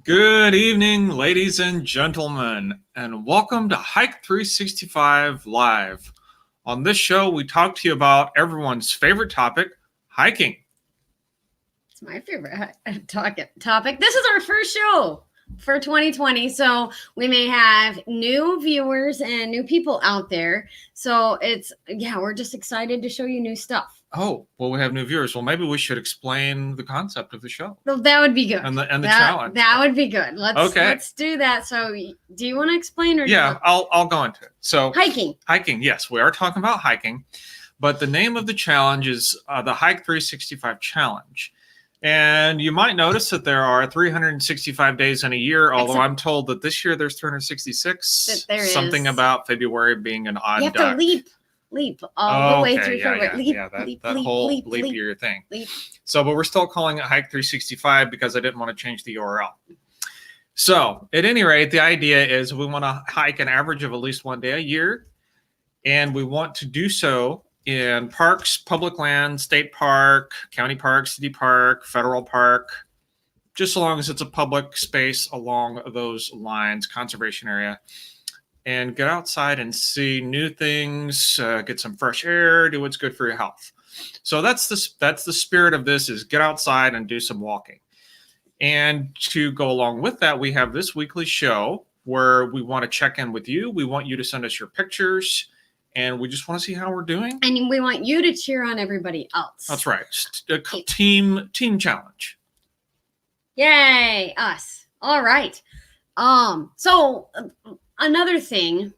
Good evening, ladies and gentlemen, and welcome to Hike 365 Live. On this show, we talk to you about everyone's favorite topic, hiking. It's my favorite topic. This is our first show for 2020, so we may have new viewers and new people out there. So we're just excited to show you new stuff. Oh, well, we have new viewers. Well, maybe we should explain the concept of the show. Well, that would be good. And the challenge. That would be good. Let's do that. So, do you want to explain or? Yeah, I'll go into it. So hiking. Yes, we are talking about hiking, but the name of the challenge is the Hike 365 Challenge. And you might notice that there are 365 days in a year, although I'm told that this year there's 366. Something about February being an odd duck. You have to leap all the way through February. That whole leap year thing. So, but we're still calling it Hike 365 because I didn't want to change the URL. So, at any rate, the idea is we want to hike an average of at least one day a year, and we want to do so in parks, public land, state park, county park, city park, federal park, just so long as it's a public space along those lines, conservation area. And get outside and see new things, get some fresh air, do what's good for your health. So that's the spirit of this, is get outside and do some walking. And to go along with that, we have this weekly show where we want to check in with you. We want you to send us your pictures, and we just want to see how we're doing. And we want you to cheer on everybody else. That's right. A team challenge. Yay, us. All right. Another thing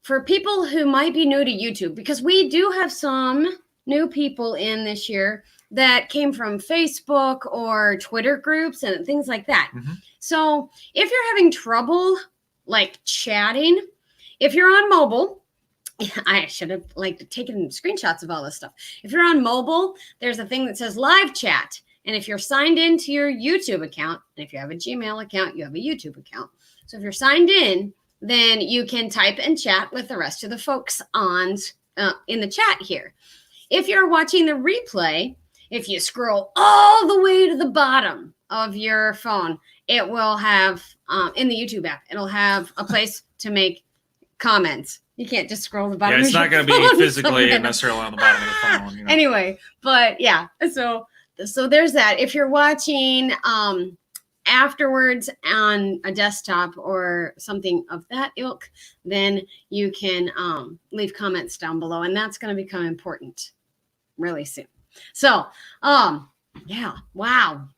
for people who might be new to YouTube, because we do have some new people in this year that came from Facebook or Twitter groups and things like that. Mm-hmm. So if you're having trouble like chatting, if you're on mobile, I should have taken screenshots of all this stuff. If you're on mobile, there's a thing that says live chat. And if you're signed into your YouTube account, and if you have a Gmail account, you have a YouTube account. So if you're signed in, then you can type and chat with the rest of the folks on in the chat here. If you're watching the replay, if you scroll all the way to the bottom of your phone, it will have, in the YouTube app, it'll have a place to make comments. You can't just scroll the bottom. Yeah, it's not going to be physically necessarily on the bottom of the phone. You know? Anyway, but yeah, so there's that. If you're watching afterwards on a desktop or something of that ilk, then you can leave comments down below, and that's going to become important really soon. So, yeah, wow.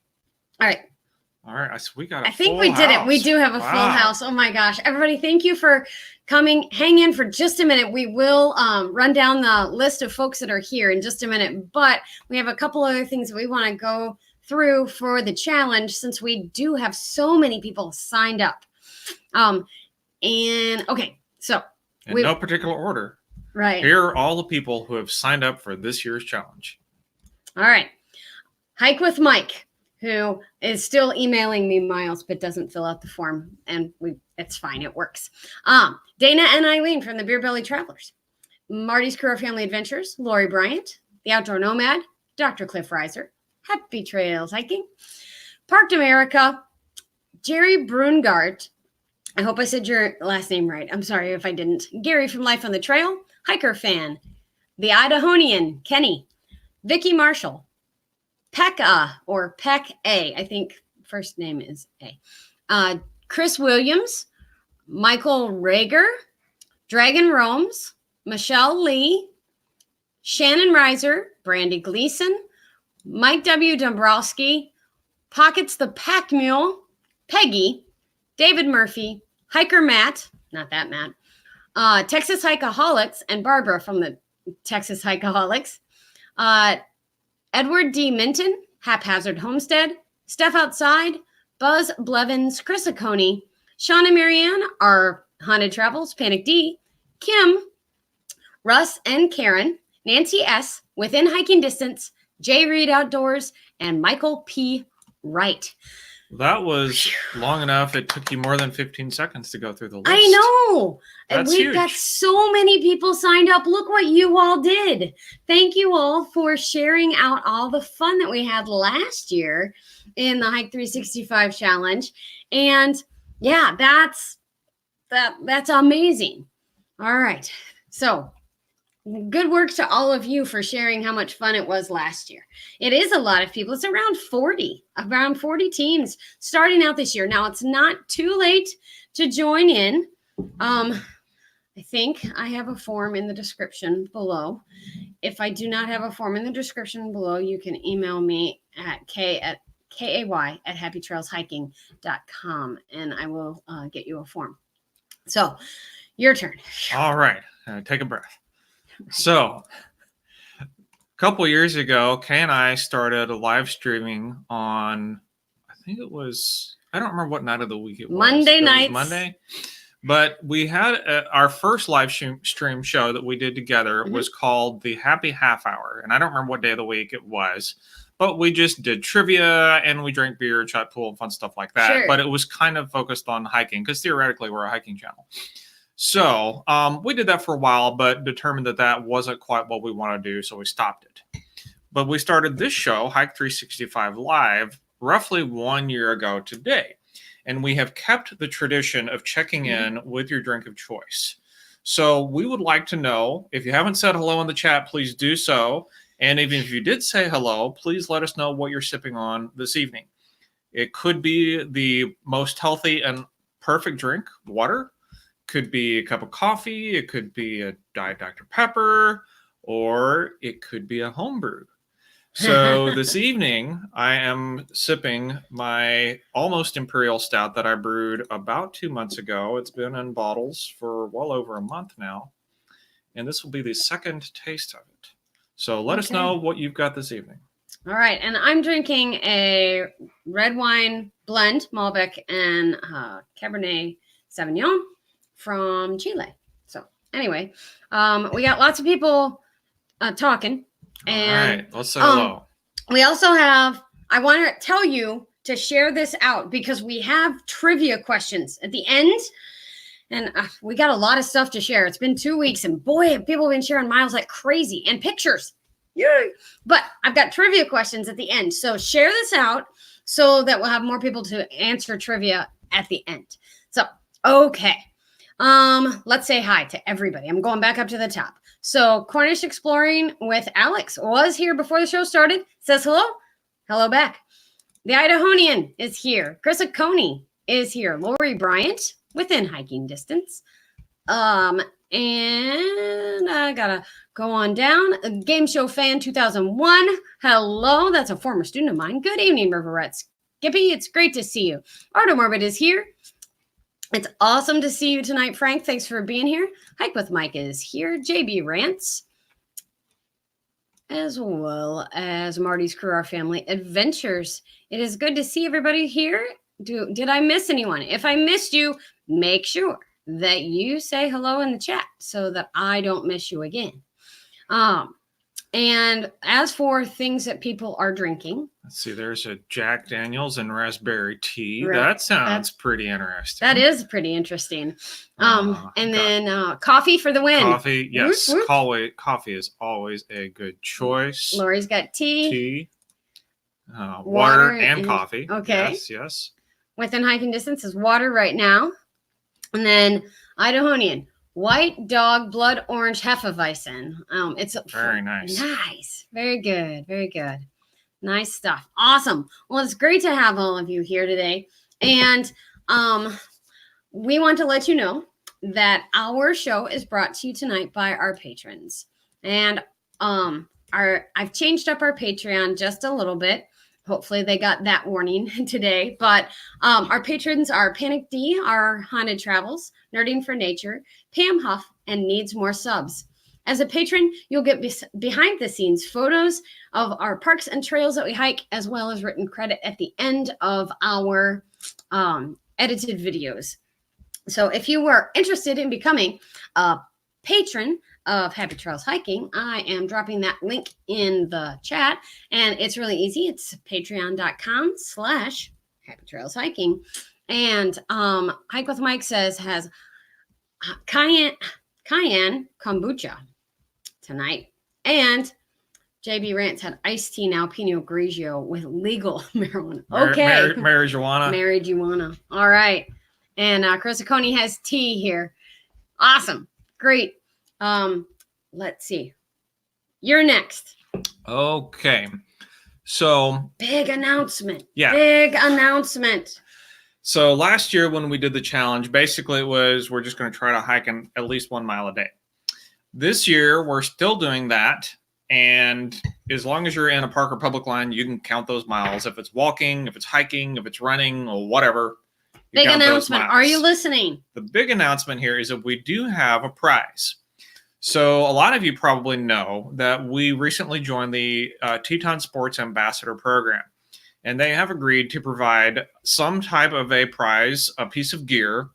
All right. So we got I think we did it. We do have a full house. Oh my gosh. Everybody, thank you for coming. Hang in for just a minute. We will run down the list of folks that are here in just a minute, but we have a couple other things that we want to go through for the challenge, since we do have so many people signed up. In no particular order. Right. Here are all the people who have signed up for this year's challenge. All right. Hike with Mike, who is still emailing me, Miles, but doesn't fill out the form. And it's fine. It works. Dana and Eileen from the Beer Belly Travelers. Marty's Career Family Adventures. Lori Bryant. The Outdoor Nomad. Dr. Cliff Reiser. Happy Trails Hiking. Parked America. Jerry Brungart. I hope I said your last name right. I'm sorry if I didn't. Gary from Life on the Trail. Hiker Fan. The Idahonian. Kenny. Vicky Marshall. Pekka or Peck A. I think first name is A. Chris Williams. Michael Rager. Dragon Roams. Michelle Lee. Shannon Reiser. Brandy Gleason. Mike W. Dombrowski, Pockets the Pack Mule, Peggy, David Murphy, Hiker Matt, not that Matt, Texas Hikeaholics, and Barbara from the Texas Hikeaholics, Edward D. Minton, Haphazard Homestead, Steph Outside, Buzz Blevins, Chris Acone, Shauna Marianne, our Haunted Travels, Panic D, Kim, Russ and Karen, Nancy S., Within Hiking Distance, J. Reed Outdoors, and Michael P. Wright. That was long enough. It took you more than 15 seconds to go through the list. I know. And That's we've got huge. so many people signed up. Look what you all did. Thank you all for sharing out all the fun that we had last year in the Hike 365 challenge. And yeah, that's amazing. All right. So good work to all of you for sharing how much fun it was last year. It is a lot of people. It's around 40 teams starting out this year. Now, it's not too late to join in. I think I have a form in the description below. If I do not have a form in the description below, you can email me at kay@happytrailshiking.com, and I will get you a form. So, your turn. All right. Take a breath. So, a couple years ago, Kay and I started a live streaming on, I think it was, I don't remember what night of the week it was. Monday nights. It was Monday. But we had our first live stream show that we did together was called the Happy Half Hour. And I don't remember what day of the week it was. But we just did trivia and we drank beer, shot pool, and fun stuff like that. Sure. But it was kind of focused on hiking because theoretically we're a hiking channel. So we did that for a while, but determined that that wasn't quite what we want to do, so we stopped it. But we started this show, Hike 365 Live, roughly 1 year ago today. And we have kept the tradition of checking in with your drink of choice. So we would like to know, if you haven't said hello in the chat, please do so. And even if you did say hello, please let us know what you're sipping on this evening. It could be the most healthy and perfect drink, water. Could be a cup of coffee, it could be a Diet Dr. Pepper, or it could be a home brew. So this evening, I am sipping my almost Imperial Stout that I brewed about 2 months ago. It's been in bottles for well over a month now, and this will be the second taste of it. So let us know what you've got this evening. All right, and I'm drinking a red wine blend, Malbec and Cabernet Sauvignon from Chile. So anyway, we got lots of people talking. And all right, let's say hello. We also have, I want to tell you to share this out because we have trivia questions at the end. And we got a lot of stuff to share. It's been 2 weeks and boy, people have been sharing miles like crazy and pictures. Yay. But I've got trivia questions at the end. So share this out so that we'll have more people to answer trivia at the end. So, okay. Let's say hi to everybody. I'm going back up to the top. So Cornish Exploring with Alex was here before the show started. Says hello. Hello back. The Idahonian is here. Krista Coney is here. Lori Bryant within hiking distance. And I gotta go on down. Game Show Fan 2001. Hello. That's a former student of mine. Good evening, Riverettes. Skippy, it's great to see you. Ardo Morbid is here. It's awesome to see you tonight, Frank. Thanks for being here. Hike with Mike is here. JB Rants, as well as Marty's Crew, Our Family Adventures. It is good to see everybody here. Did I miss anyone? If I missed you, make sure that you say hello in the chat so that I don't miss you again. And as for things that people are drinking. Let's see, there's a Jack Daniels and raspberry tea. That sounds pretty interesting. That is pretty interesting. And then coffee for the win. Coffee, yes. Whoop, whoop. Coffee is always a good choice. Lori's got tea. Water and coffee. Okay. Yes. Within hiking distance is water right now. And then Idahonian. White Dog Blood Orange Hefeweizen. It's very nice. Nice. Very good. Very good. Nice stuff. Awesome. Well, it's great to have all of you here today. And we want to let you know that our show is brought to you tonight by our patrons. And I've changed up our Patreon just a little bit. Hopefully they got that warning today. But our patrons are Panic D, our Haunted Travels, Nerding for Nature, Pam Huff, and Needs More Subs. As a patron, you'll get behind the scenes photos of our parks and trails that we hike, as well as written credit at the end of our edited videos. So if you were interested in becoming a patron of Happy Trails Hiking, I am dropping that link in the chat, and it's really easy. It's patreon.com/HTH. Happy Trails Hiking. And Hike with Mike says has cayenne kombucha tonight. And JB Rants had iced tea, now Pinot Grigio with legal marijuana. Okay. Marijuana. Marijuana. All right. And Chris Coney has tea here. Awesome. Great. Let's see. You're next. Okay. So big announcement. Yeah. Big announcement. So last year when we did the challenge, basically it was we're just going to try to hike at least 1 mile a day. This year we're still doing that. And as long as you're in a park or public land, you can count those miles. If it's walking, if it's hiking, if it's running, or whatever. Big announcement. Are you listening? The big announcement here is that we do have a prize. So a lot of you probably know that we recently joined the Teton Sports Ambassador Program. And they have agreed to provide some type of a prize, a piece of gear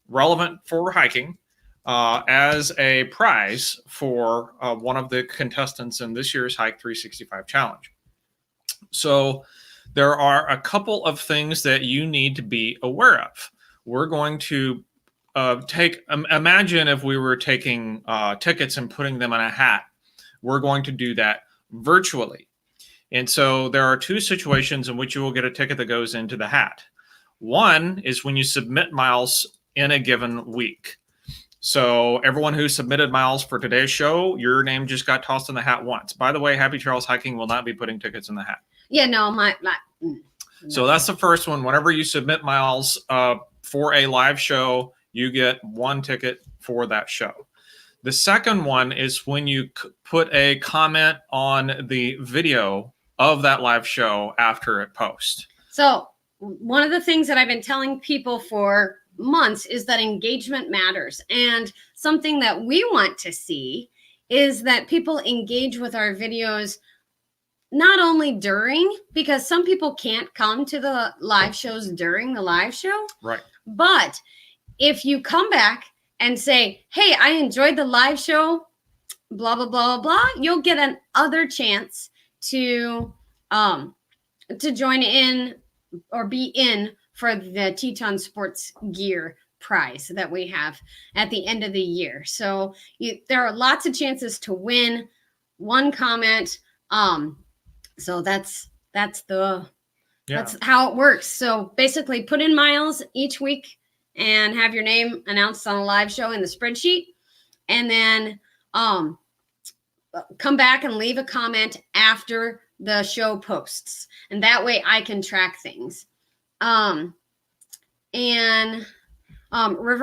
relevant for hiking, as a prize for one of the contestants in this year's Hike 365 Challenge. So there are a couple of things that you need to be aware of. We're going to imagine if we were taking tickets and putting them in a hat. We're going to do that virtually. And so there are 2 situations in which you will get a ticket that goes into the hat. One is when you submit miles in a given week. So everyone who submitted miles for today's show, your name just got tossed in the hat once. By the way, Happy Trails Hiking will not be putting tickets in the hat. Yeah, no, no. So that's the first one. Whenever you submit miles for a live show, you get 1 ticket for that show. The second one is when you put a comment on the video of that live show after it posts. So one of the things that I've been telling people for months is that engagement matters. And something that we want to see is that people engage with our videos not only during, because some people can't come to the live shows during the live show. Right. But if you come back and say, hey, I enjoyed the live show, blah, blah, blah, blah, you'll get another chance to join in or be in for the Teton Sports Gear prize that we have at the end of the year. So there are lots of chances to win. 1 comment. So that's how it works. So basically put in miles each week and have your name announced on a live show in the spreadsheet. And then come back and leave a comment after the show posts. And that way I can track things. River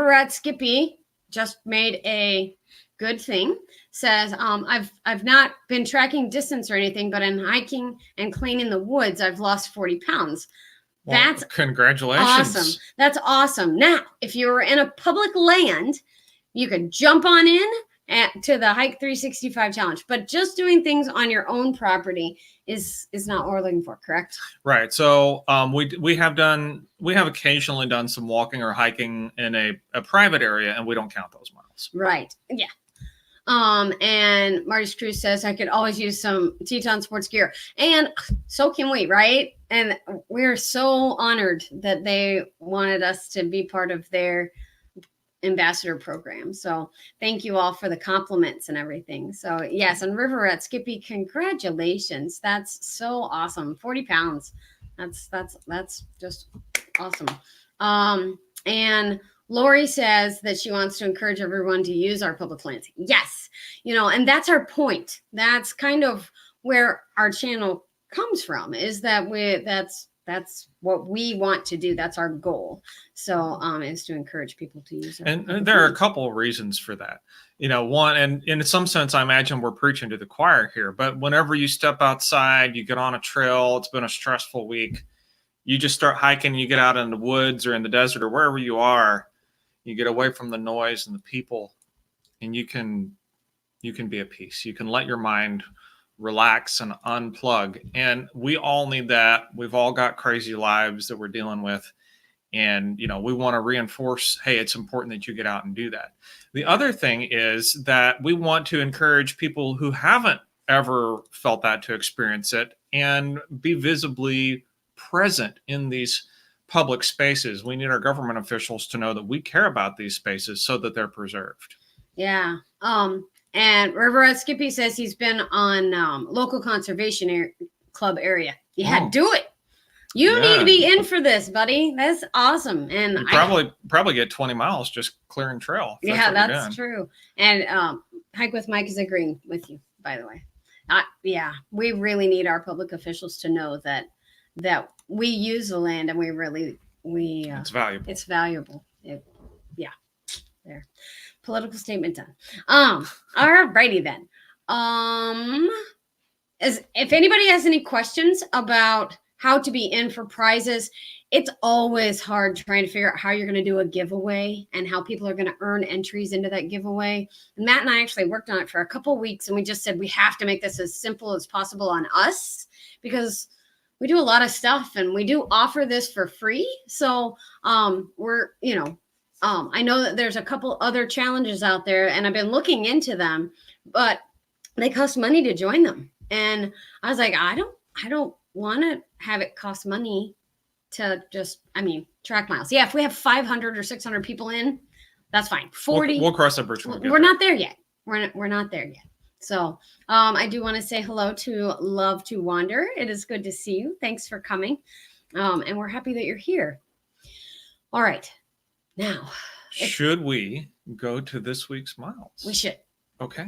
Rat Skippy just made a good thing. Says, I've not been tracking distance or anything, but in hiking and cleaning the woods, I've lost 40 pounds. Well, that's congratulations. Awesome. That's awesome. Now, if you were in a public land, you could jump on in to the Hike 365 Challenge, but just doing things on your own property is not what we're looking for, correct? Right. So we have occasionally done some walking or hiking in a private area, and we don't count those miles. Right. Yeah. And Marty's Cruz says I could always use some Teton Sports Gear, and so can we, right? And we're so honored that they wanted us to be part of their ambassador program. So thank you all for the compliments and everything. So yes, and River Rat Skippy, congratulations. That's so awesome. 40 pounds. That's just awesome. And Lori says that she wants to encourage everyone to use our public lands. Yes. And that's our point. That's kind of where our channel comes from, is that that's what we want to do. That's our goal. So is to encourage people to use it. And there are a couple of reasons for that. One, and in some sense, I imagine we're preaching to the choir here, but whenever you step outside, you get on a trail, it's been a stressful week, you just start hiking, you get out in the woods or in the desert or wherever you are, you get away from the noise and the people, and you can be at peace. You can let your mind relax and unplug. And we all need that. We've all got crazy lives that we're dealing with. And, we want to reinforce, hey, it's important that you get out and do that. The other thing is that we want to encourage people who haven't ever felt that to experience it and be visibly present in these public spaces. We need our government officials to know that we care about these spaces so that they're preserved. Yeah. And River Skippy says he's been on local conservation club area. Yeah, do it. You need to be in for this, buddy. That's awesome. And you probably get 20 miles just clearing trail. That's true. And Hike with Mike is agreeing with you, by the way. Yeah, we really need our public officials to know that we use the land and it's valuable. It's valuable. There. Political statement done. All righty then. If anybody has any questions about how to be in for prizes, it's always hard trying to figure out how you're going to do a giveaway and how people are going to earn entries into that giveaway. And Matt and I actually worked on it for a couple of weeks, and we just said we have to make this as simple as possible on us because we do a lot of stuff and we do offer this for free. So we're, I know that there's a couple other challenges out there, and I've been looking into them, but they cost money to join them. And I was like, I don't want to have it cost money to track miles. Yeah, if we have 500 or 600 people in, that's fine. 40. We'll cross that bridge. We're not there yet. We're not there yet. So I do want to say hello to Love to Wander. It is good to see you. Thanks for coming. And we're happy that you're here. All right. Now, should we go to this week's miles? We should. Okay.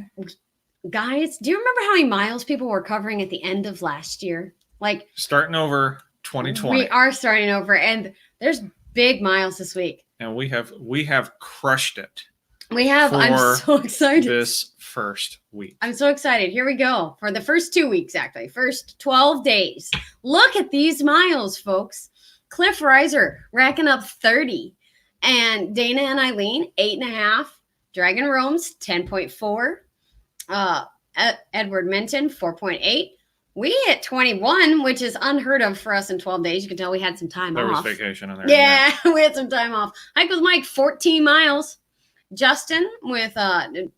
Guys, do you remember how many miles people were covering at the end of last year? Like starting over 2020. We are starting over, and there's big miles this week. And we have crushed it. We have. I'm so excited. This first week. I'm so excited. Here we go for the first 2 weeks, actually. First 12 days. Look at these miles, folks. Cliff Reiser racking up 30. And Dana and Eileen, 8.5. Dragon Roams, 10.4. Edward Minton, 4.8. We hit 21, which is unheard of for us in 12 days. You can tell we had some time off. There was vacation in there. Yeah, we had some time off. Hike with Mike, 14 miles. Justin with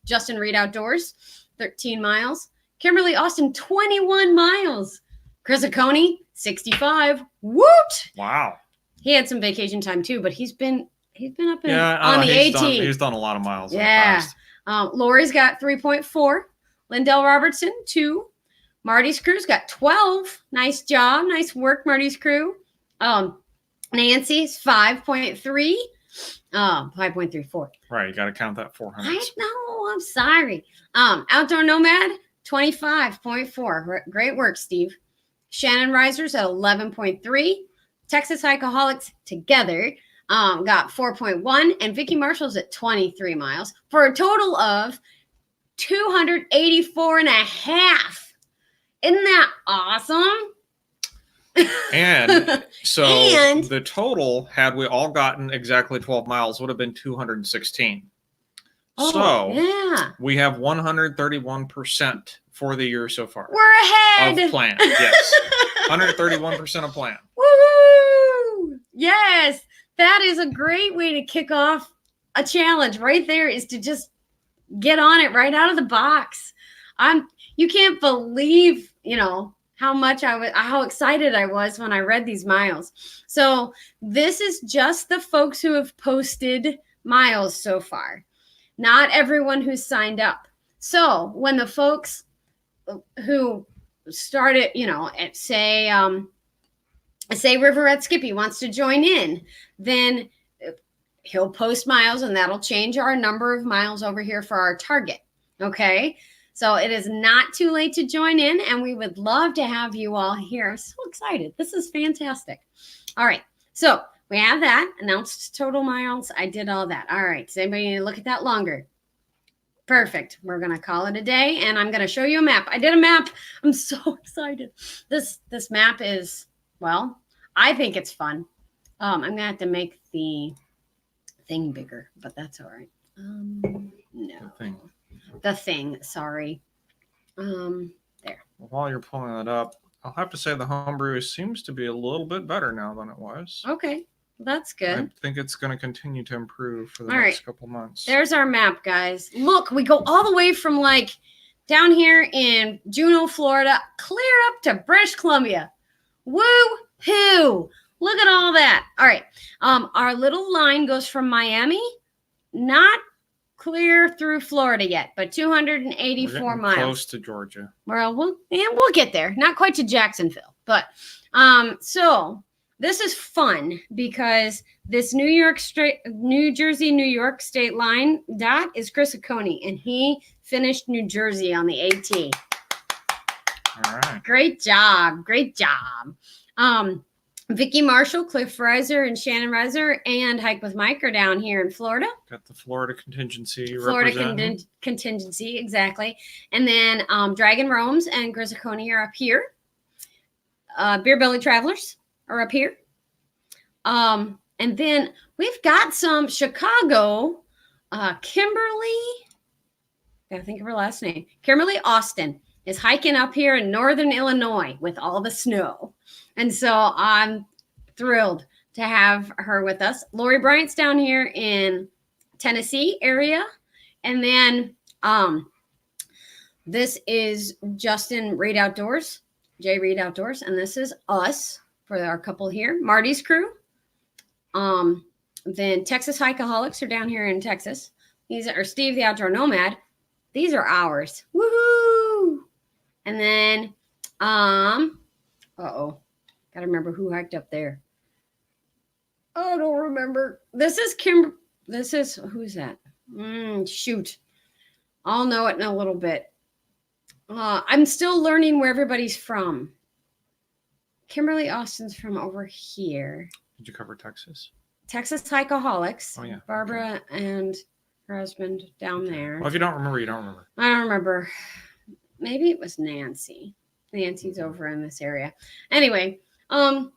Justin Reed Outdoors, 13 miles. Kimberly Austin, 21 miles. Chris Oconee, 65. Woot! Wow. He had some vacation time too, but he's been up on the AT. He's done a lot of miles. Yeah. Lori's got 3.4. Lindell Robertson, 2. Marty's crew's got 12. Nice job. Nice work, Marty's crew. Nancy's 5.3. 5.34. Right. You got to count that 400. I know. I'm sorry. Outdoor Nomad, 25.4. Great work, Steve. Shannon Risers at 11.3. Texas Hikeaholics together got 4.1. And Vicky Marshall's at 23 miles for a total of 284 and a half. Isn't that awesome? And so the total, had we all gotten exactly 12 miles, would have been 216. We have 131% for the year so far. We're ahead of plan. Yes. 131% of plan. Woo! Yes. That is a great way to kick off a challenge right there, is to just get on it right out of the box. You can't believe, how excited I was when I read these miles. So this is just the folks who have posted miles so far, not everyone who's signed up. So when the folks who started, say Riverette Skippy wants to join in, then he'll post miles and that'll change our number of miles over here for our target. Okay. So it is not too late to join in, and we would love to have you all here. I'm so excited. This is fantastic. All right. So we have that. Announced total miles. I did all that. All right. Does anybody need to look at that longer? Perfect. We're going to call it a day, and I'm going to show you a map. I did a map. I'm so excited. This map is, well, I think it's fun. I'm going to have to make the thing bigger, but that's all right. No. The thing, sorry. There. While you're pulling that up, I'll have to say the homebrew seems to be a little bit better now than it was. Okay, that's good. I think it's going to continue to improve for the next couple months. There's our map, guys. Look, we go all the way from down here in Juneau, Florida, clear up to British Columbia. Woo-hoo! Look at all that. All right. Our little line goes from Miami, not clear through Florida yet, but 284 miles. Close to Georgia. Well, we'll get there. Not quite to Jacksonville, but so this is fun because this New Jersey, New York state line dot is Chris Oconee, and he finished New Jersey on the AT. All right. Great job. Great job. Vicky Marshall, Cliff Reiser, and Shannon Reiser, and Hike with Mike are down here in Florida. Got the Florida contingency. Contingency, exactly. And then Dragon Roams and Grizziconi are up here. Beer Belly Travelers are up here. And then we've got some Chicago. Kimberly, gotta think of her last name. Kimberly Austin is hiking up here in northern Illinois with all the snow. And so I'm thrilled to have her with us. Lori Bryant's down here in Tennessee area. And then this is Justin Reed Outdoors, J Reed Outdoors. And this is us for our couple here. Marty's crew. Then Texas Hikeaholics are down here in Texas. These are Steve the Outdoor Nomad. These are ours. Woohoo! And then, gotta remember who hiked up there. Oh, I don't remember. This is who's that? Shoot. I'll know it in a little bit. I'm still learning where everybody's from. Kimberly Austin's from over here. Did you cover Texas? Texas Hikeaholics. Oh, yeah. Barbara and her husband down there. Well, if you don't remember, you don't remember. I don't remember. Maybe it was Nancy. Nancy's over in this area. Anyway,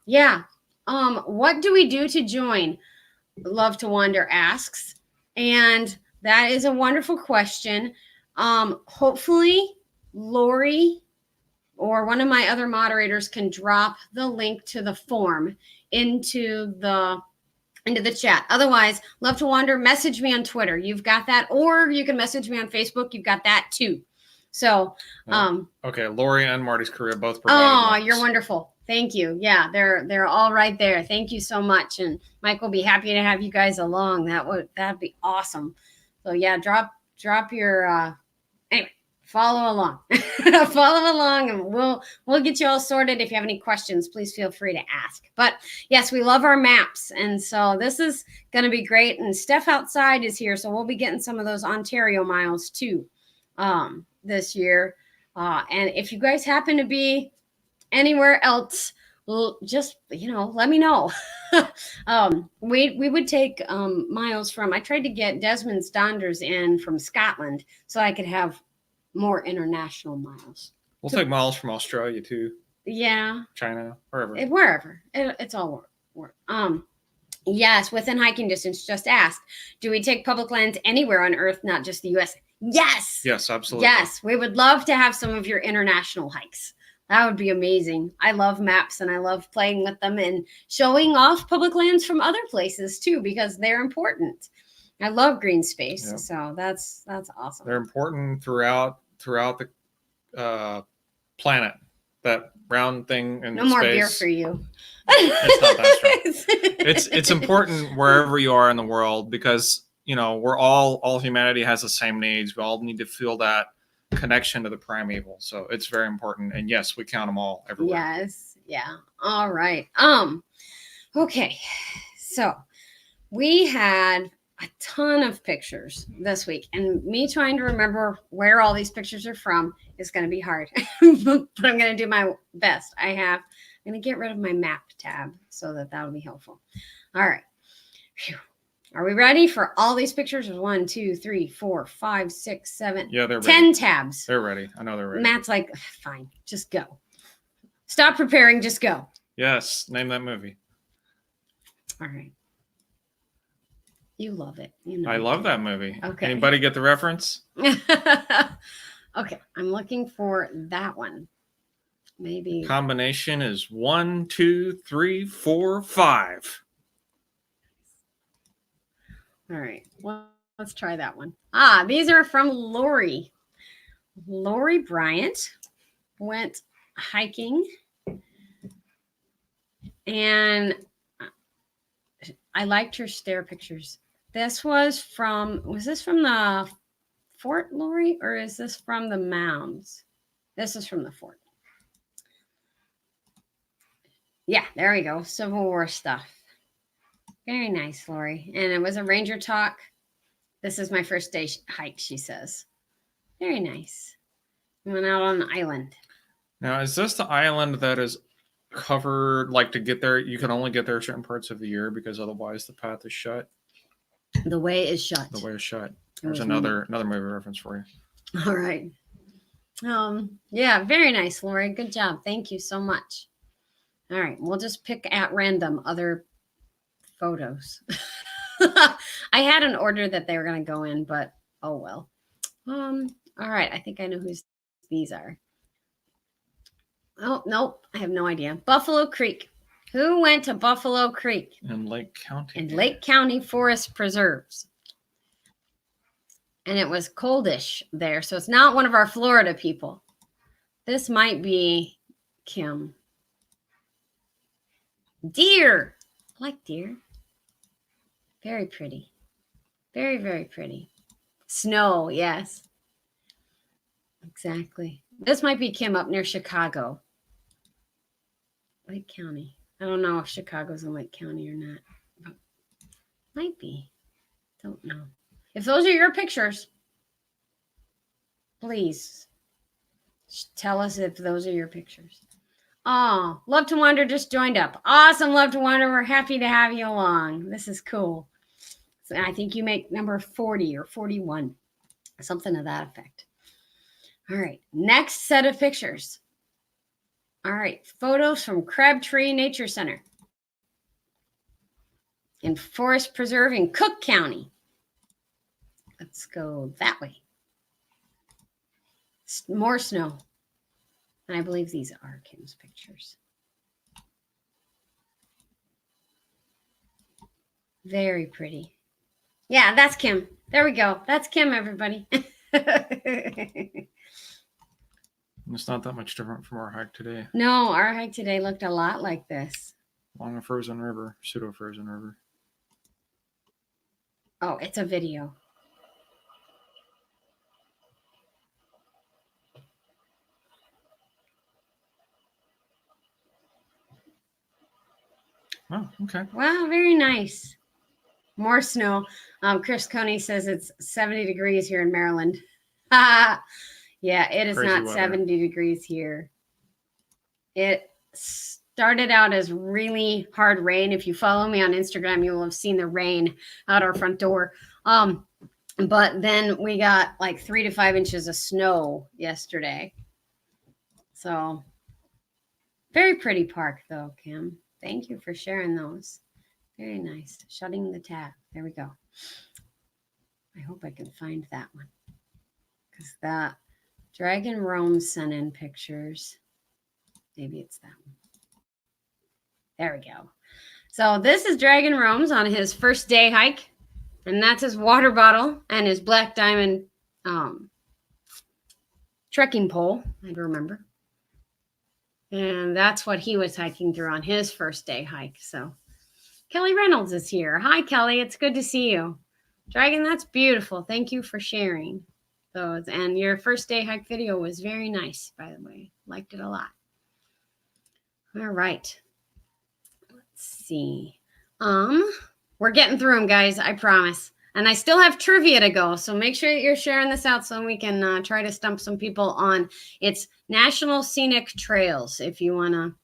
yeah. What do we do to join? Love to Wander asks. And that is a wonderful question. Hopefully Lori or one of my other moderators can drop the link to the form into the chat. Otherwise, Love to Wander, message me on Twitter. You've got that. Or you can message me on Facebook. You've got that too. So, okay, Lori and Marty's career both provided. Links. You're wonderful. Thank you. Yeah, they're all right there. Thank you so much. And Mike will be happy to have you guys along. That'd be awesome. So yeah, drop your anyway, follow along. Follow along, and we'll get you all sorted. If you have any questions, please feel free to ask. But yes, we love our maps, and so this is gonna be great. And Steph outside is here, so we'll be getting some of those Ontario miles too. This year. And if you guys happen to be anywhere else, well, just, let me know. We would take miles from, I tried to get Desmond Stonders in from Scotland so I could have more international miles. We'll take miles from Australia too. Yeah. China, wherever. Wherever. It's all work. Yes, within hiking distance, just asked, do we take public lands anywhere on Earth, not just the U.S.? Yes. Yes, absolutely. Yes, we would love to have some of your international hikes. That would be amazing. I love maps and I love playing with them and showing off public lands from other places too, because they're important. I love green space. Yep. So that's awesome. They're important throughout the planet. That round thing in no space. More beer for you. It's not that strong. It's important wherever you are in the world because we're all humanity has the same needs. We all need to feel that connection to the primeval. So it's very important. And yes, we count them all everywhere. Yes. Yeah. All right. Okay. So we had a ton of pictures this week, and me trying to remember where all these pictures are from is going to be hard, but I'm going to do my best. I'm going to get rid of my map tab so that'll be helpful. All right. Phew. Are we ready for all these pictures? 1, 2, 3, 4, 5, 6, 7. Yeah, they're 10 ready. tabs. They're ready. I know they're ready. Matt's like, fine, just go. Stop preparing, just go. Yes, name that movie. All right. You love it. I love that movie. Okay. Anybody get the reference? Okay, I'm looking for that one. Maybe. Combination is 1, 2, 3, 4, 5. All right, well, let's try that one. These are from Lori. Lori Bryant went hiking, and I liked her stair pictures. This was this from the fort, Lori, or is this from the mounds? This is from the fort. Yeah, there we go. Civil War stuff. Very nice, Lori. And it was a ranger talk. This is my first day hike, she says. Very nice. We went out on an island. Now, is this the island that is covered, like to get there, you can only get there certain parts of the year because otherwise the path is shut? The way is shut. The way is shut. There's another movie reference for you. All right. Yeah, very nice, Lori. Good job. Thank you so much. All right, we'll just pick at random other photos. I had an order that they were going to go in, but oh well. All right, I think I know who these are. Oh, nope, I have no idea. Buffalo Creek. Who went to Buffalo Creek? In Lake County. In Lake County Forest Preserves. And it was coldish there, so it's not one of our Florida people. This might be Kim. Deer. I like deer. Very pretty. Very, very pretty. Snow, yes. Exactly. This might be Kim up near Chicago. Lake County. I don't know if Chicago's in Lake County or not. But might be. Don't know. If those are your pictures, please tell us if those are your pictures. Oh, Love to Wander just joined up. Awesome, Love to Wander. We're happy to have you along. This is cool. So I think you make number 40 or 41, something to that effect. All right, next set of pictures. All right, photos from Crabtree Nature Center in Forest Preserve in Cook County. Let's go that way. More snow. And I believe these are Kim's pictures. Very pretty. Yeah, that's Kim. There we go. That's Kim, everybody. It's not that much different from our hike today. No, our hike today looked a lot like this. Along a frozen river, pseudo-frozen river. Oh, it's a video. Oh, okay. Wow, very nice. More snow. Chris Coney says it's 70 degrees here in Maryland. Yeah, it is Crazy not weather. 70 degrees here. It started out as really hard rain. If you follow me on Instagram, you will have seen the rain out our front door. But then we got like 3 to 5 inches of snow yesterday. So very pretty park though, Kim. Thank you for sharing those. Very nice. Shutting the tab. There we go. I hope I can find that one. Because that Dragon Rome sent in pictures. Maybe it's that one. There we go. So this is Dragon Rome's on his first day hike. And that's his water bottle and his black diamond trekking pole. I remember. And that's what he was hiking through on his first day hike. So Kelly Reynolds is here. Hi, Kelly. It's good to see you. Dragon, that's beautiful. Thank you for sharing those. And your first day hike video was very nice, by the way. Liked it a lot. All right. Let's see. We're getting through them, guys. I promise. And I still have trivia to go. So make sure that you're sharing this out so we can try to stump some people on. It's National Scenic Trails if you want to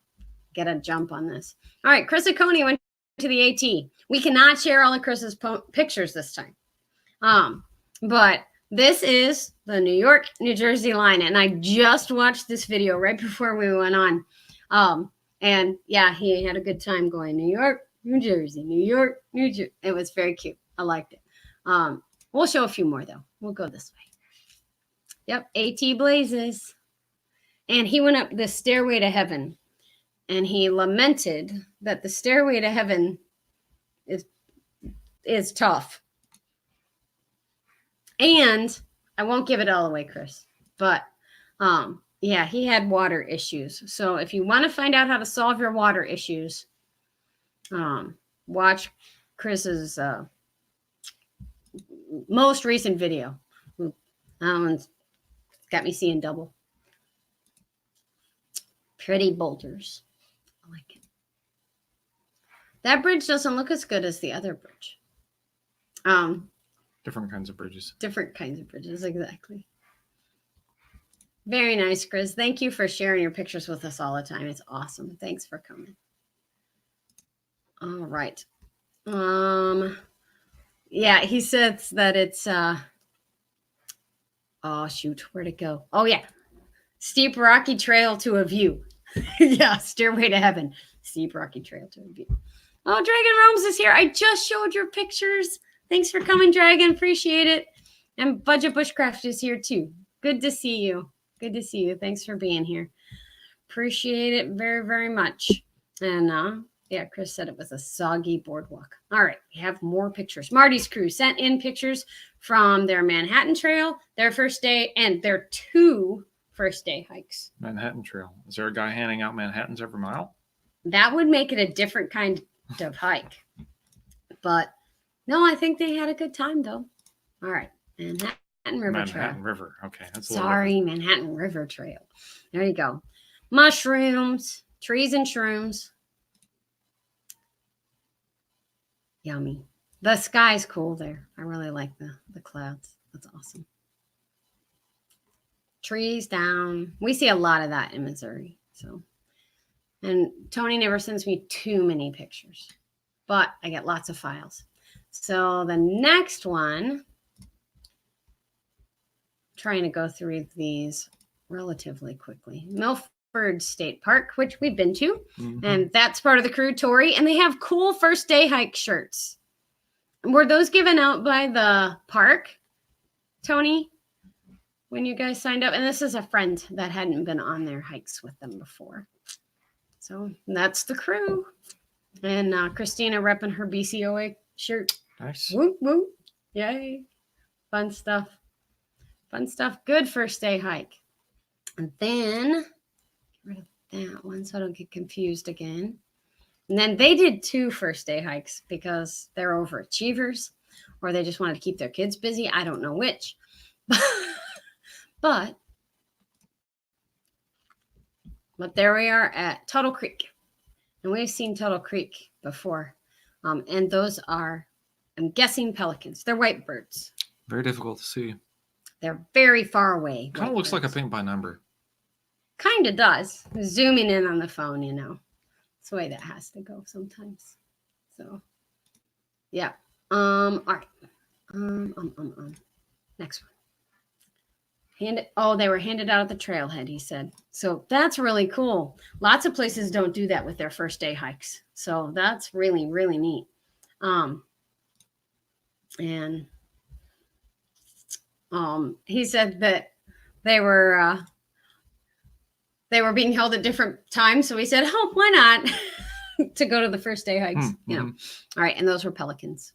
get a jump on this. All right. Chris Aconi went to the AT. We cannot share all of Chris's pictures this time. But this is the New York, New Jersey line. And I just watched this video right before we went on. And yeah, he had a good time going New York, New Jersey, New York, New Jersey. It was very cute. I liked it. We'll show a few more though. We'll go this way. Yep. AT Blazes. And he went up the stairway to heaven. And he lamented that the stairway to heaven is tough. And I won't give it all away, Chris. But yeah, he had water issues. So if you want to find out how to solve your water issues, watch Chris's most recent video. That one's got me seeing double. Pretty boulders. I like it. That bridge doesn't look as good as the other bridge. Different kinds of bridges. Different kinds of bridges, exactly. Very nice, Chris. Thank you for sharing your pictures with us all the time. It's awesome. Thanks for coming. All right. Yeah, he says that it's oh shoot, where'd it go? Oh yeah. Steep rocky trail to a view. Yeah, stairway to heaven. Steep rocky trail to a view. Oh, Dragon Roams is here. I just showed your pictures. Thanks for coming, Dragon. Appreciate it. And Budget Bushcraft is here too. Good to see you. Good to see you. Thanks for being here. Appreciate it very, very much. And yeah, Chris said it was a soggy boardwalk. All right, we have more pictures. Marty's crew sent in pictures from their Manhattan Trail, their first day, and their 2 first day hikes. Manhattan Trail. Is there a guy handing out Manhattans every mile? That would make it a different kind of hike. But no, I think they had a good time though. All right, Manhattan River Trail. Manhattan River. Okay, that's a Sorry, Manhattan River Trail. There you go. Mushrooms, trees and shrooms. Yummy. The sky's cool there. I really like the clouds. That's awesome. Trees down. We see a lot of that in Missouri. So, and Tony never sends me too many pictures, but I get lots of files. So the next one, trying to go through these relatively quickly. Milford State Park, which we've been to, and that's part of the crew, Tori, and they have cool first day hike shirts. Were those given out by the park, Tony, when you guys signed up? And this is a friend that hadn't been on their hikes with them before. So that's the crew. And Christina repping her BCOA shirt. Nice. Woo, woo. Yay. Fun stuff. Fun stuff. Good first day hike. And then get rid of that one so I don't get confused again. And then they did 2 first day hikes because they're overachievers or they just wanted to keep their kids busy. I don't know which. But there we are at Tuttle Creek. And we've seen Tuttle Creek before. And those are, I'm guessing, pelicans. They're white birds. Very difficult to see. They're very far away. Kind of looks like a paint by number. Kind of does. Zooming in on the phone, you know. It's the way that has to go sometimes. So, yeah. All right. Next one. They were handed out at the trailhead, he said. So that's really cool. Lots of places don't do that with their first day hikes. So that's really, really neat. And he said that they were being held at different times. So he said, oh, why not? To go to the first day hikes, you know. All right. And those were pelicans.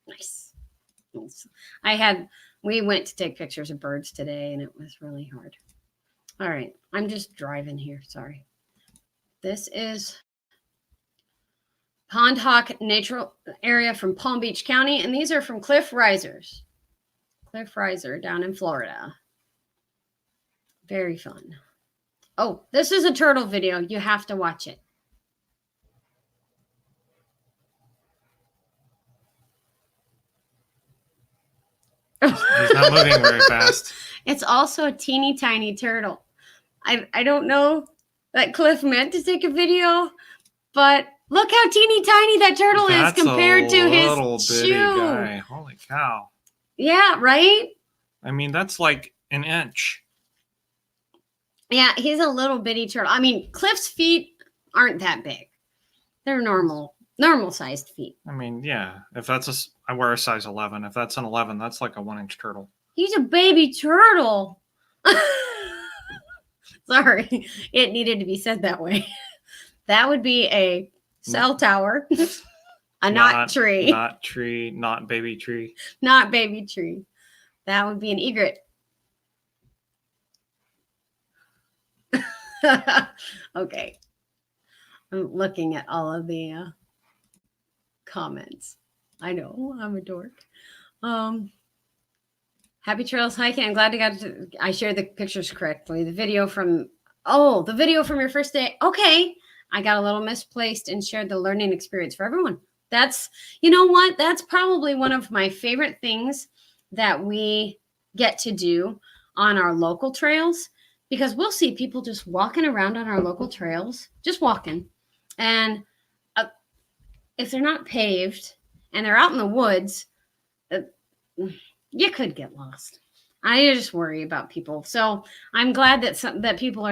Nice. We went to take pictures of birds today and it was really hard. All right. I'm just driving here. Sorry. This is Pond Hawk Natural Area from Palm Beach County. And these are from Cliff Risers. Cliff Riser down in Florida. Very fun. Oh, this is a turtle video. You have to watch it. He's not moving very fast. It's also a teeny tiny turtle. I don't know that Cliff meant to take a video, but look how teeny tiny that turtle is compared to his shoe. Guy. Holy cow. Yeah, right? I mean, that's like an inch. Yeah, he's a little bitty turtle. I mean, Cliff's feet aren't that big. They're normal sized feet. I mean, yeah. If that's I wear a size 11. If that's an 11, that's like a 1-inch turtle. He's a baby turtle. Sorry, it needed to be said that way. That would be a cell tower, a knot tree. Not tree, not baby tree. Not baby tree. That would be an egret. Okay. I'm looking at all of the comments. I know, I'm a dork. Happy trails hiking. I'm glad I shared the pictures correctly. The video from your first day. Okay. I got a little misplaced and shared the learning experience for everyone. That's, you know what? That's probably one of my favorite things that we get to do on our local trails, because we'll see people just walking around on our local trails, just walking. And if they're not paved and they're out in the woods, you could get lost. I just worry about people. So I'm glad that people who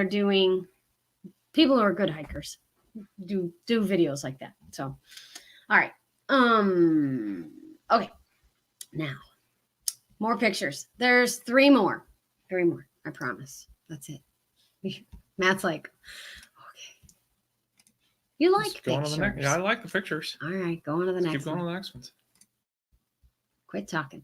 are good hikers do videos like that. So, all right. Okay. Now, more pictures. There's 3 more. 3 more. I promise. That's it. Matt's like, okay. You like pictures? Yeah, I like the pictures. All right, going to the next one. Keep going to the next ones. Quit talking.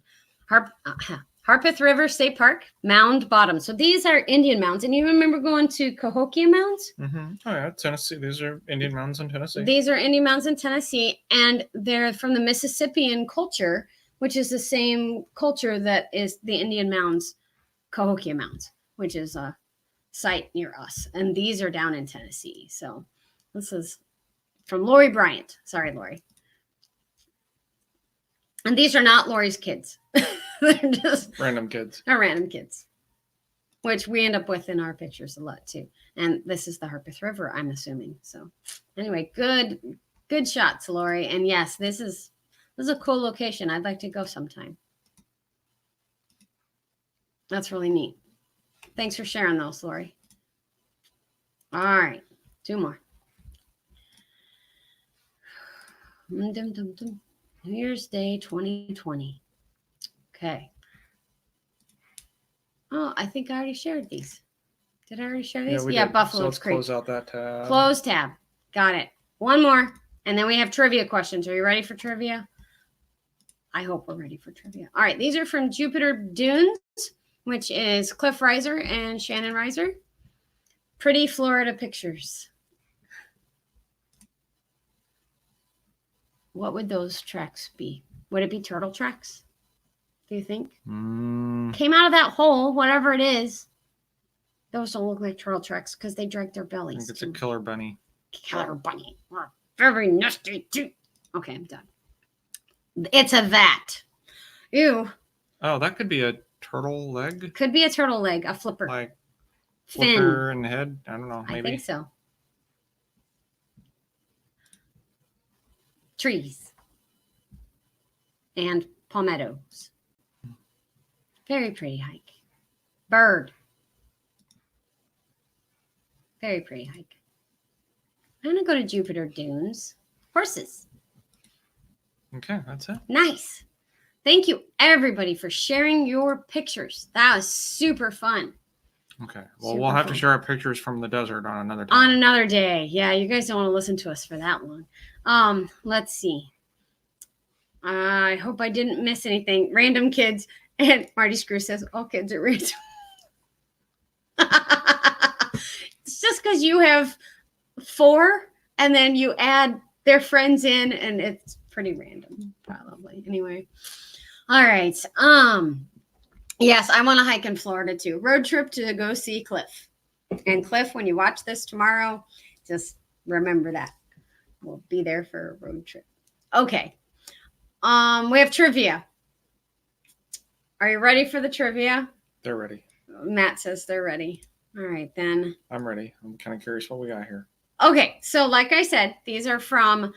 Harpeth River State Park, Mound Bottom. So these are Indian mounds. And you remember going to Cahokia Mounds? Mm-hmm. Oh, yeah, Tennessee. These are Indian mounds in Tennessee. These are Indian mounds in Tennessee. And they're from the Mississippian culture, which is the same culture that is the Indian mounds, Cahokia Mounds, which is a site near us. And these are down in Tennessee. So this is from Lori Bryant. Sorry, Lori. And these are not Lori's kids. They're just random kids. Are random kids, which we end up with in our pictures a lot too. And this is the Harpeth River, I'm assuming. So anyway, good shots, Lori. And yes, this is a cool location. I'd like to go sometime. That's really neat. Thanks for sharing those, Lori. All right, 2 more. New Year's Day 2020. Okay. Oh, I think I already shared these. Did I already share these? Yeah, Buffalo Creek. Close out that tab. Close tab. Got it. 1 more. And then we have trivia questions. Are you ready for trivia? I hope we're ready for trivia. All right. These are from Jupiter Dunes, which is Cliff Reiser and Shannon Reiser. Pretty Florida pictures. What would those tracks be? Would it be turtle tracks? Do you think? Came out of that hole, whatever it is. Those don't look like turtle tracks because they drag their bellies. I think it's a killer bunny. Killer bunny. Very nasty too. Okay, I'm done. It's a vat. Ew. Oh, that could be a turtle leg. Could be a turtle leg, a flipper. Like fin. Flipper and head. I don't know. Maybe. I think so. Trees. And palmettos. Very pretty hike. Bird. Very pretty hike. I'm going to go to Jupiter Dunes. Horses. Okay, that's it. Nice. Thank you, everybody, for sharing your pictures. That was super fun. Okay. Well, we'll have to share our pictures from the desert on another time. On another day. Yeah, you guys don't want to listen to us for that long. Let's see. I hope I didn't miss anything. Random kids. And Marty Screw says, all kids are random. It's just because you have 4 and then you add their friends in and it's pretty random, probably. Anyway. All right. Yes, I want to hike in Florida too. Road trip to go see Cliff. And Cliff, when you watch this tomorrow, just remember that. We'll be there for a road trip. Okay. We have trivia. Are you ready for the trivia? They're ready. Matt says they're ready. All right, then. I'm ready. I'm kind of curious what we got here. Okay, so like I said, these are from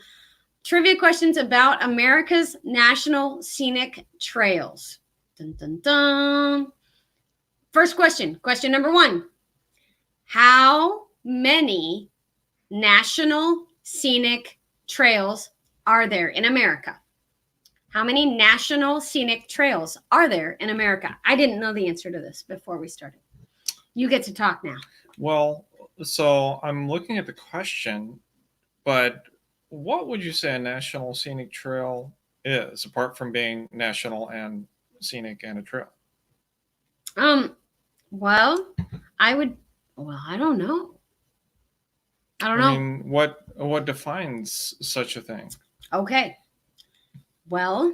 trivia questions about America's National Scenic Trails. Dun, dun, dun. First question, question number 1. How many national scenic trails are there in America? How many national scenic trails are there in America? I didn't know the answer to this before we started. You get to talk now. Well, so I'm looking at the question, but what would you say a national scenic trail is, apart from being national and scenic and a trail? Well, I don't know. I don't know. I mean, what defines such a thing? Okay. Well,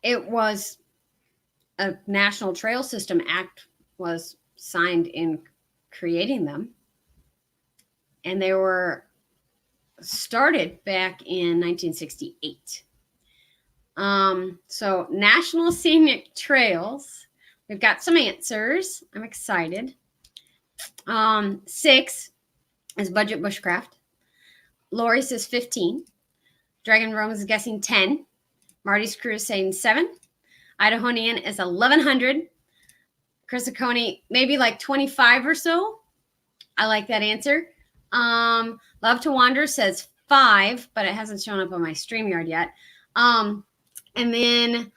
it was a National Trail System Act was signed in creating them. And they were started back in 1968. So National Scenic Trails, we've got some answers. I'm excited. 6 is Budget Bushcraft. Lori says 15. Dragon Rome is guessing 10. Marty's Crew is saying 7. Idahonian is 1,100. Chris Coney, maybe like 25 or so. I like that answer. Love to Wander says 5, but it hasn't shown up on my StreamYard yet. And then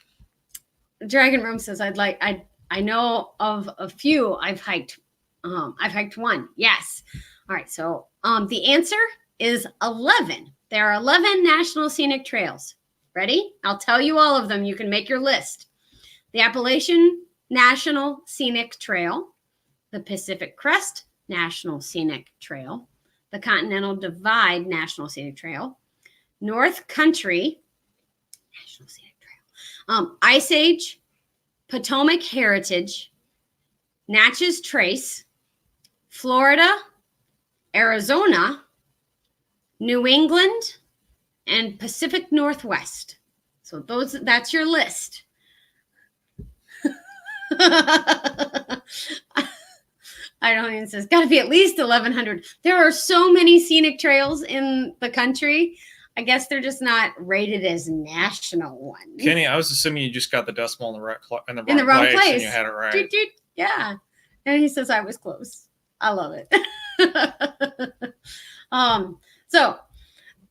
Dragon Room says I know of a few I've hiked. I've hiked 1. Yes. All right. So the answer is 11. There are 11 National Scenic Trails. Ready? I'll tell you all of them. You can make your list. The Appalachian National Scenic Trail, the Pacific Crest National Scenic Trail, the Continental Divide National Scenic Trail, North Country National Scenic Trail, Ice Age, Potomac Heritage, Natchez Trace, Florida, Arizona, New England, and Pacific Northwest. So that's your list. I don't even say it's got to be at least 1,100. There are so many scenic trails in the country. I guess they're just not rated as national ones. Kenny, I was assuming you just got the decimal in the wrong place. And you had it right. Doot, doot. Yeah. And he says I was close. I love it. So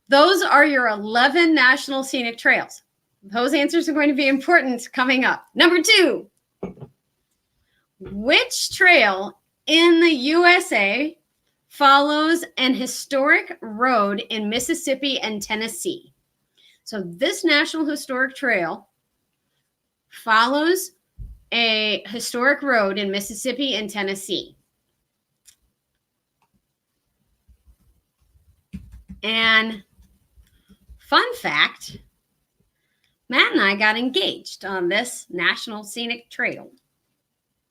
those are your 11 National Scenic Trails. Those answers are going to be important coming up. Number 2, which trail in the USA follows an historic road in Mississippi and Tennessee? So this National Historic Trail follows a historic road in Mississippi and Tennessee. And fun fact, Matt and I got engaged on this National Scenic Trail.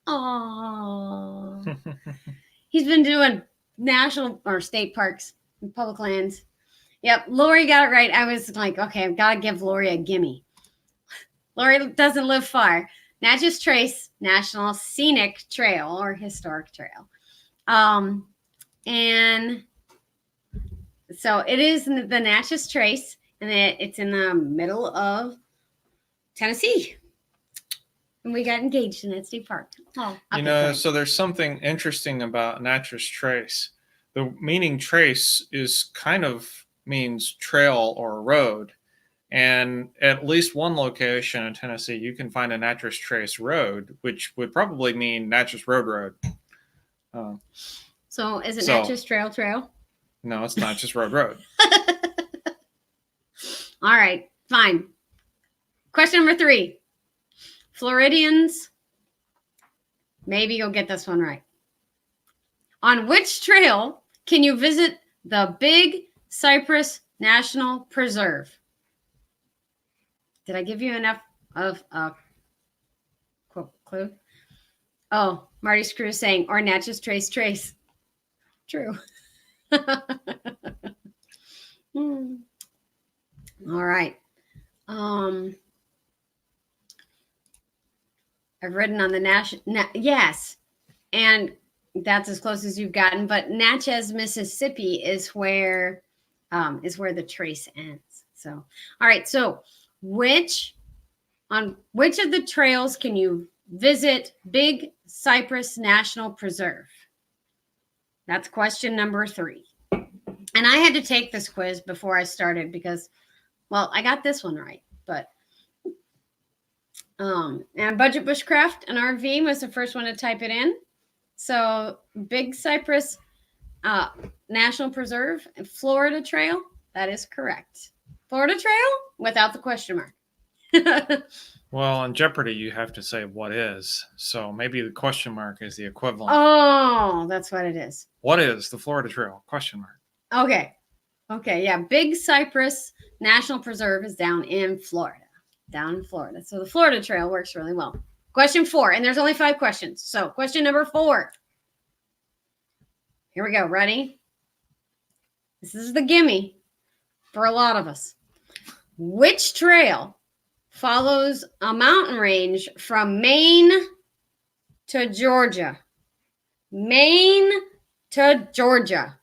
Oh, he's been doing national or state parks and public lands. Yep, Lori got it right. I was like, okay, I've got to give Lori a gimme. Lori doesn't live far. Natchez Trace National Scenic Trail or Historic Trail. And so it is the Natchez Trace, and it's in the middle of Tennessee. And we got engaged in that state park. Oh, so there's something interesting about Natchez Trace. The meaning trace is kind of means trail or road. And at least one location in Tennessee, you can find a Natchez Trace Road, which would probably mean Natchez Road. So is it Natchez Trail? No, it's Natchez Road. All right, fine. Question number 3. Floridians, maybe you'll get this one right. On which trail can you visit the Big Cypress National Preserve? Did I give you enough of a clue? Oh, Marty's Crew is saying, or Natchez Trace. True. All right. I've ridden on the yes, and that's as close as you've gotten. But Natchez, Mississippi, is where the trace ends. So, all right. So, which of the trails can you visit Big Cypress National Preserve? That's question number 3. And I had to take this quiz before I started because, well, I got this one right, but. And Budget Bushcraft and RV was the first one to type it in. So Big Cypress National Preserve and Florida Trail, that is correct. Florida Trail without the question mark. Well, on Jeopardy, you have to say what is. So maybe the question mark is the equivalent. Oh, that's what it is. What is the Florida Trail? Question mark. Okay. Okay, yeah. Big Cypress National Preserve is down in Florida. So the Florida Trail works really well. Question 4, and there's only 5 questions. So question number 4. Here we go. Ready? This is the gimme for a lot of us. Which trail follows a mountain range from Maine to Georgia? Maine to Georgia.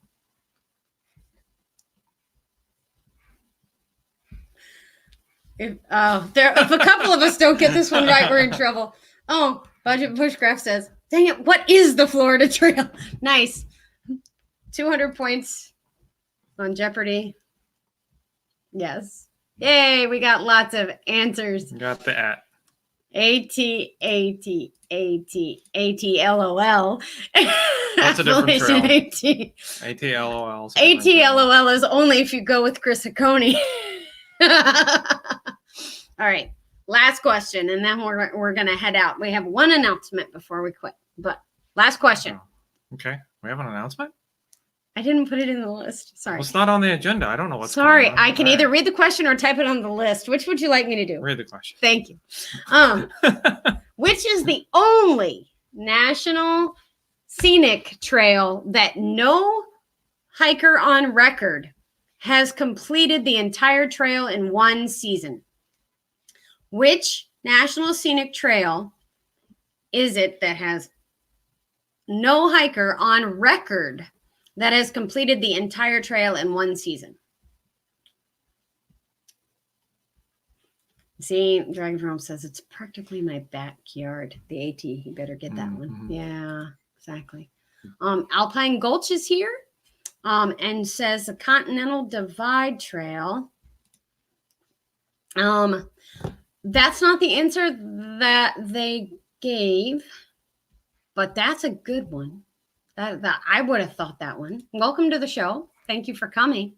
If a couple of us don't get this one right, we're in trouble. Oh, Budget Bushcraft says, dang it, what is the Florida Trail? Nice. 200 points on Jeopardy. Yes. Yay, we got lots of answers. Got the at. ATLOL. That's a different trail. ATLOL. ATLOL. ATLOL is only if you go with Chris Acone. All right, last question, and then we're gonna head out. We have one announcement before we quit, but last question. Oh, okay, we have an announcement. I didn't put it in the list. Sorry. Well, it's not on the agenda. I don't know what's Sorry, going on. I can either read the question or type it on the list. Which would you like me to do? Read the question. Thank you. Which is the only national scenic trail that no hiker on record has completed the entire trail in one season? Which national scenic trail is it that has no hiker on record that has completed the entire trail in one season? See, Dragon Rome says it's practically my backyard. The AT, you better get that one. Yeah, exactly. Alpine Gulch is here and says the Continental Divide Trail. That's not the answer that they gave, but that's a good one. That I would have thought that one. Welcome to the show. Thank you for coming.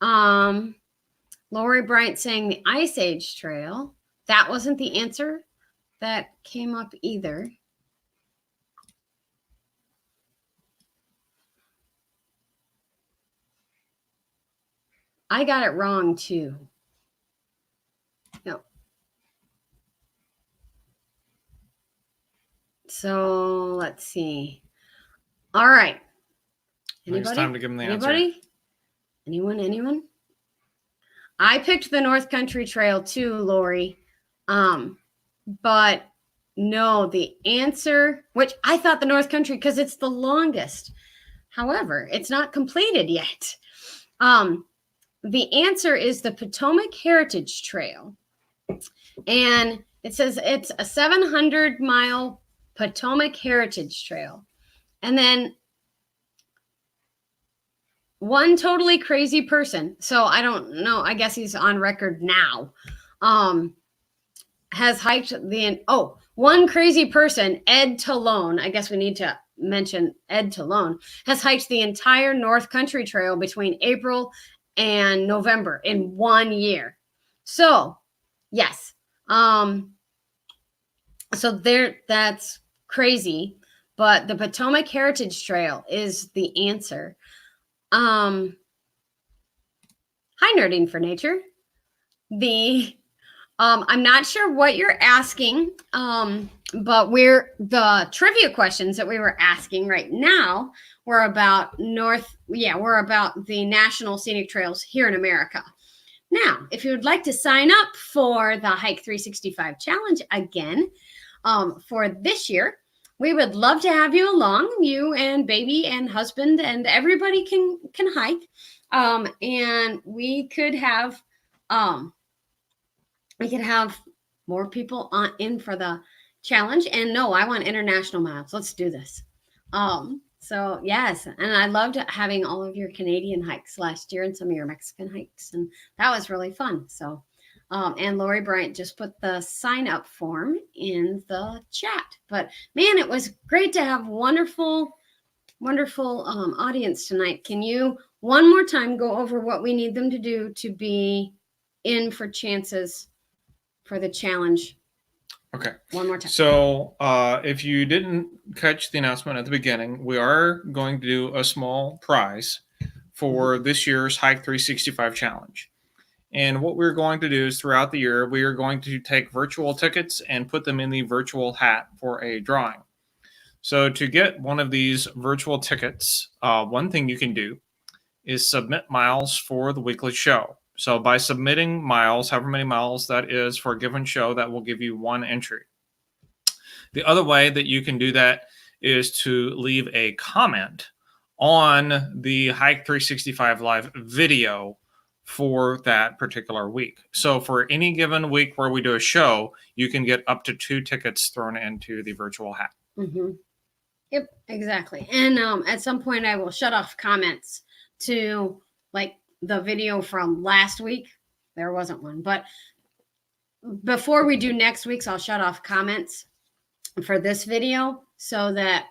Lori Bryant saying the Ice Age Trail. That wasn't the answer that came up either. I got it wrong too. No. So let's see. All right. Anybody? It's time to give them the Anybody? answer. Anyone? I picked the North Country Trail too, Lori. But no, the answer, which I thought the North Country because it's the longest. However, it's not completed yet. The answer is the Potomac Heritage Trail. And it says it's a 700-mile Potomac Heritage Trail. And then one totally crazy person, so I don't know, I guess he's on record now, has hiked one crazy person, Ed Talone, I guess we need to mention Ed Talone, has hiked the entire North Country Trail between April and November in 1 year. So, yes. So that's crazy, but the Potomac Heritage Trail is the answer. Hi, Nerding for Nature. I'm not sure what you're asking, but the trivia questions that we were asking right now were about the National Scenic Trails here in America. Now, if you would like to sign up for the Hike 365 Challenge again, for this year, we would love to have you along. You and baby and husband and everybody can hike. And we could have more people in for the challenge. And no, I want international miles. Let's do this. So yes, and I loved having all of your Canadian hikes last year and some of your Mexican hikes, and that was really fun. So, and Lori Bryant just put the sign up form in the chat. But man, it was great to have wonderful audience tonight. Can you one more time go over what we need them to do to be in for chances for the challenge? Okay. One more time. So if you didn't catch the announcement at the beginning, we are going to do a small prize for this year's Hike 365 challenge. And what we're going to do is throughout the year, we are going to take virtual tickets and put them in the virtual hat for a drawing. So to get one of these virtual tickets, one thing you can do is submit miles for the weekly show. So by submitting miles, however many miles that is for a given show, that will give you one entry. The other way that you can do that is to leave a comment on the Hike 365 Live video for that particular week. So for any given week where we do a show, you can get up to 2 tickets thrown into the virtual hat. Mm-hmm. Yep, exactly. And at some point I will shut off comments to like the video from last week. There wasn't one, but before we do next week's, I'll shut off comments for this video so that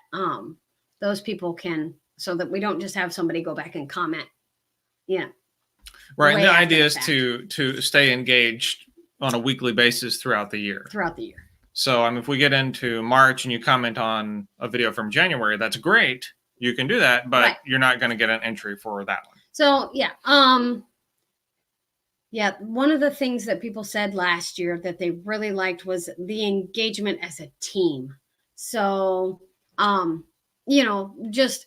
those people can, so that we don't just have somebody go back and comment. Yeah. Right. And the idea is to stay engaged on a weekly basis throughout the year. Throughout the year. So, I mean, if we get into March and you comment on a video from January, that's great. You can do that, but you're not going to get an entry for that one. So, yeah. Yeah, one of the things that people said last year that they really liked was the engagement as a team. So, you know, just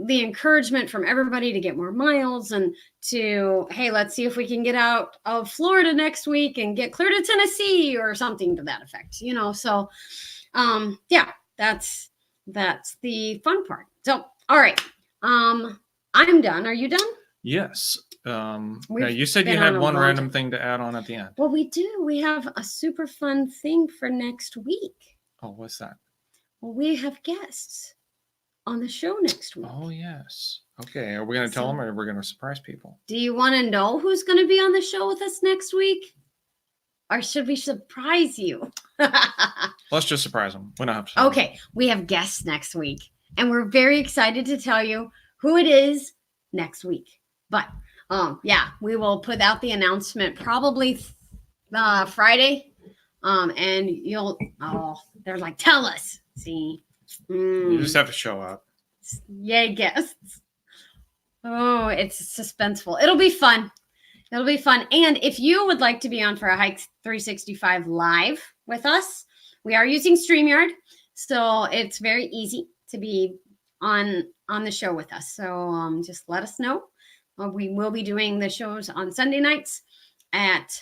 the encouragement from everybody to get more miles and to, hey, let's see if we can get out of Florida next week and get clear to Tennessee or something to that effect, you know. So, yeah, that's the fun part. So, all right, I'm done. Are you done? Yes. Now you said you had one random thing to add on at the end. Well, we do. We have a super fun thing for next week. Oh, what's that? Well, we have guests on the show next week. Oh, yes. Okay. Are we going to tell them or are we going to surprise people? Do you want to know who's going to be on the show with us next week? Or should we surprise you? Let's just surprise them. We don't have to. Okay. We have guests next week. And we're very excited to tell you who it is next week. But yeah, we will put out the announcement probably Friday. And they're like, tell us. See, you just have to show up. Yay, guests. Oh, it's suspenseful. It'll be fun. It'll be fun. And if you would like to be on for a Hike 365 live with us, we are using StreamYard. So it's very easy to be on the show with us. So just let us know. We will be doing the shows on Sunday nights at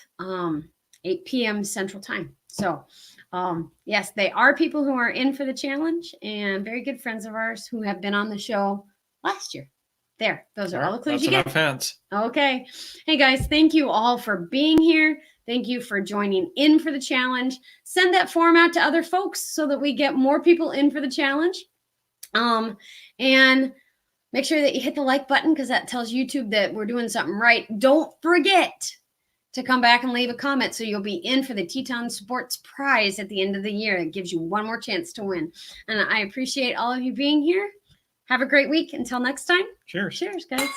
8 p.m. Central Time. So, yes, they are people who are in for the challenge and very good friends of ours who have been on the show last year. There, those are all the clues you get. Offense. Okay. Hey, guys, thank you all for being here. Thank you for joining in for the challenge. Send that form out to other folks so that we get more people in for the challenge. And make sure that you hit the like button because that tells YouTube that we're doing something right. Don't forget to come back and leave a comment so you'll be in for the Teton Sports Prize at the end of the year. It gives you one more chance to win. And I appreciate all of you being here. Have a great week. Until next time. Cheers. Cheers, guys.